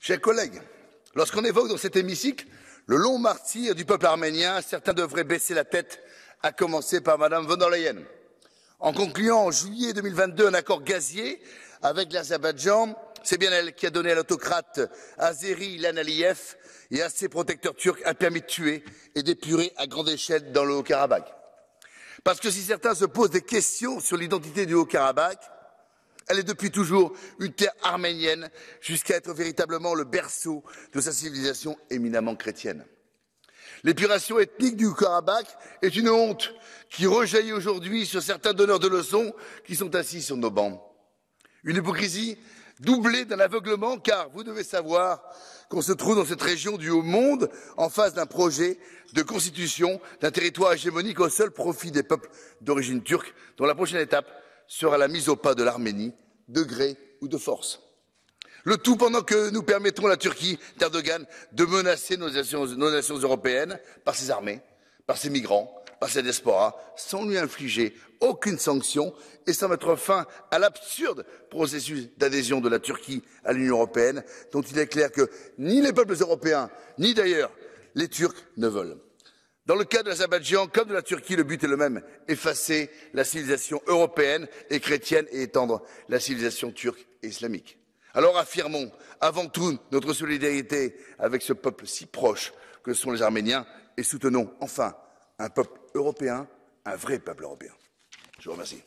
Chers collègues, lorsqu'on évoque dans cet hémicycle le long martyre du peuple arménien, certains devraient baisser la tête, à commencer par Mme von der Leyen. En concluant en juillet 2022 un accord gazier avec l'Azerbaïdjan, c'est bien elle qui a donné à l'autocrate Azeri İlham Aliyev et à ses protecteurs turcs un permis de tuer et d'épurer à grande échelle dans le Haut-Karabakh. Parce que si certains se posent des questions sur l'identité du Haut-Karabakh, elle est depuis toujours une terre arménienne jusqu'à être véritablement le berceau de sa civilisation éminemment chrétienne. L'épuration ethnique du Haut-Karabakh est une honte qui rejaillit aujourd'hui sur certains donneurs de leçons qui sont assis sur nos bancs. Une hypocrisie doublée d'un aveuglement car vous devez savoir qu'on se trouve dans cette région du Haut-Monde en face d'un projet de constitution d'un territoire hégémonique au seul profit des peuples d'origine turque dont la prochaine étape sera la mise au pas de l'Arménie, de gré ou de force. Le tout pendant que nous permettons à la Turquie d'Erdogan de menacer nos nations européennes par ses armées, par ses migrants, par sa diaspora, sans lui infliger aucune sanction et sans mettre fin à l'absurde processus d'adhésion de la Turquie à l'Union européenne, dont il est clair que ni les peuples européens, ni d'ailleurs les Turcs ne veulent. Dans le cas de l'Azerbaïdjan comme de la Turquie, le but est le même, effacer la civilisation européenne et chrétienne et étendre la civilisation turque et islamique. Alors affirmons avant tout notre solidarité avec ce peuple si proche que sont les Arméniens et soutenons enfin un peuple européen, un vrai peuple européen. Je vous remercie.